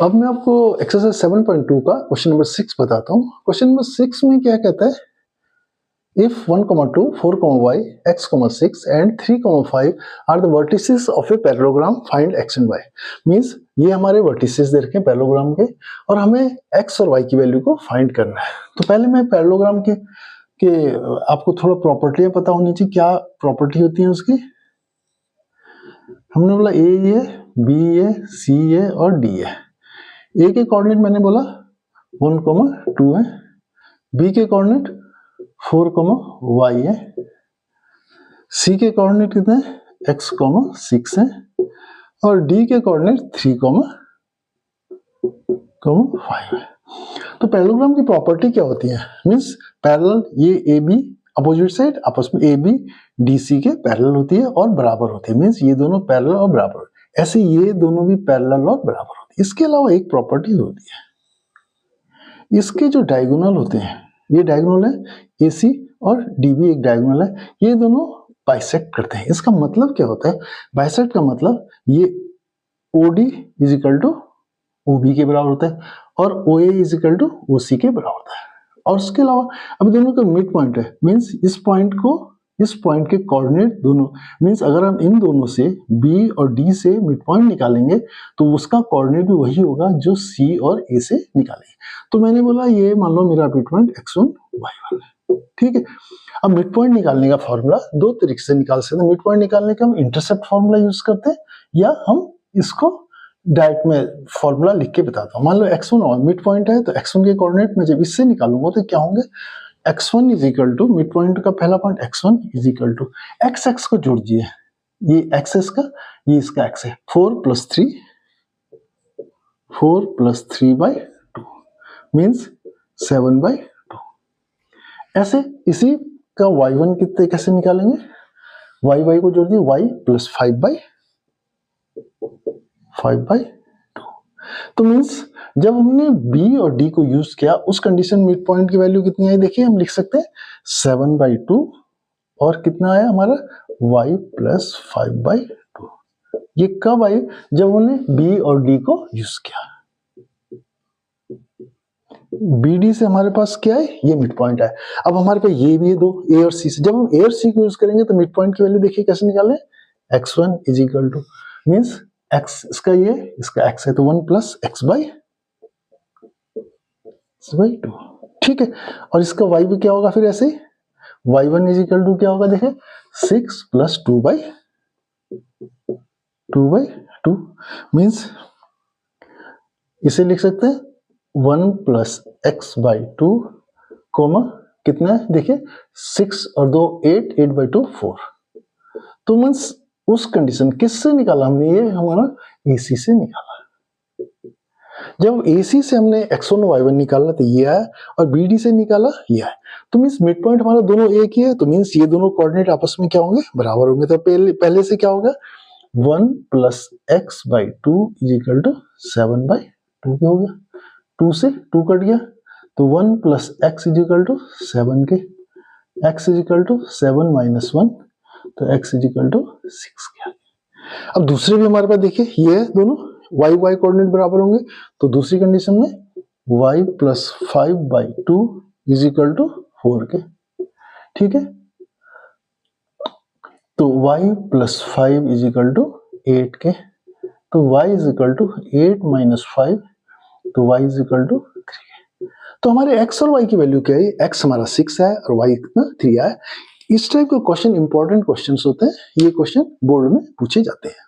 अब मैं आपको एक्सरसाइज 7.2 का क्वेश्चन नंबर 6 बताता हूँ। क्वेश्चन नंबर 6 में क्या कहता है, if 1, 2, 4, y, x, 6 and 3, 5 are the vertices of a parallelogram, find x and y। Means ये हमारे वर्टिसेस दे रखे हैं पैरेललोग्राम के और हमें x और y की वैल्यू को फाइंड करना है। तो पहले मैं पैरेललोग्राम के आपको थोड़ा प्रॉपर्टियां पता होनी चाहिए, क्या प्रॉपर्टी होती है उसकी। हमने बोला ए ये, बी ये, सी ये और डी है। ए के कोऑर्डिनेट मैंने बोला 1, 2 है, बी के कोऑर्डिनेट 4, y है, सी के कोऑर्डिनेट कितने हैं, x, 6 है और डी के कोऑर्डिनेट 3, 5 है। तो पैरेललोग्राम की प्रॉपर्टी क्या होती है, मींस पैरेलल, ये ए बी अपोजिट साइड आपस में ए बी डी सी के पैरेलल होती है और बराबर होती है, मींस ये दोनों पैरेलल और बराबर, ऐसे ये दोनों भी पैरेलल और बराबर होती है। इसके अलावा एक प्रॉपर्टी होती है, इसके जो डायगोनल होते हैं, ये डायगोनल है AC और DB एक डायगोनल है, ये दोनों बाइसेक्ट करते हैं। इसका मतलब क्या होता है, बाइसेक्ट का मतलब ये OD is equal to OB के बराबर होता है और OA is equal to OC के बराबर होता है। और उसके अलावा अब दोनों का मिड पॉइंट है, मीन्स इस पॉइंट के कोऑर्डिनेट दोनों, मीन्स अगर हम इन दोनों से B और D से मिड पॉइंट निकालेंगे तो उसका कोऑर्डिनेट भी वही होगा जो C और A से निकालेंगे। तो मैंने बोला ये मान लो मेरा मिड पॉइंट x1 y1 है, ठीक है। अब मिड पॉइंट निकालने का फॉर्मूला दो तरीके से निकाल सकते हैं। मिड पॉइंट निकालने का हम इंटरसेप्ट फॉर्मूला यूज करते हैं या हम इसको डायरेक्ट में फॉर्मूला लिख के बताता हूँ। मान लो x1 और मिड पॉइंट है तो x1 के कोऑर्डिनेट मैं जब इससे निकालूंगा तो क्या होंगे, x1 is equal to mid point का पहला point x1 is equal to x को जोड़ दीजिए, ये x इसका, ये इसका x है, 4 + 3/2 मीन्स 7/2। ऐसे इसी का y1 कितने कैसे निकालेंगे, y को जोड़ दिए, y + 5/2। तो मीन्स जब हमने B और D को यूज किया उस कंडीशन मिड पॉइंट की वैल्यू कितनी आई, देखिए हम लिख सकते हैं 7/2 और कितना आया हमारा y + 5/2। ये कब आई, जब हमने B और D को यूज किया। BD से हमारे पास क्या है, ये मिड पॉइंट है। अब हमारे पास ये भी है दो, A और C से, जब हम A और C को यूज करेंगे तो मिड पॉइंट की वैल्यू देखिए कैसे निकालें, x1 is equal two means x इसका ये, इसका x है तो 1 + x/2, ठीक है। और इसका y भी क्या होगा फिर ऐसे, y1 इज इक्वल टू क्या होगा, देखें 6 + 2/2 मीन्स इसे लिख सकते हैं 1 + x/2 कितना है, देखिए 6 और 2 8, 8/2 4। तो मीन्स उस कंडीशन किससे निकाला हमने, ये हमारा AC से निकाला। जब AC से हमने x1 y1 निकाला तो ये आया और BD से निकाला ये आया, तो मीन्स मिड पॉइंट हमारा दोनों एक ही है, तो मीन्स ये दोनों कोऑर्डिनेट आपस में क्या होंगे, बराबर होंगे। तो पहले से क्या होगा, 1 + x/2 इज इक्वल टू 7/2 क्या हो गया, 2 से 2 कट गया तो 1 + x इज इक्वल टू 7 के, x इज इक्वल टू 7 - 1 तो x इज इक्वल टू 6 के। अब दूसरे भी हमारे पास देखिए ये दोनों y कोऑर्डिनेट बराबर होंगे, तो दूसरी कंडीशन में y + 5/2 इज इक्वल टू 4 के, ठीक है। तो y + 5 इज इक्वल टू 8 के, तो y इज इक्वल टू 8 - 5 तो y इज इक्वल टू 3। तो हमारे x और y की वैल्यू क्या है, x हमारा 6 है और y कितना 3 है। इस टाइप के क्वेश्चन इंपॉर्टेंट क्वेश्चंस होते हैं, ये क्वेश्चन बोर्ड में पूछे जाते हैं।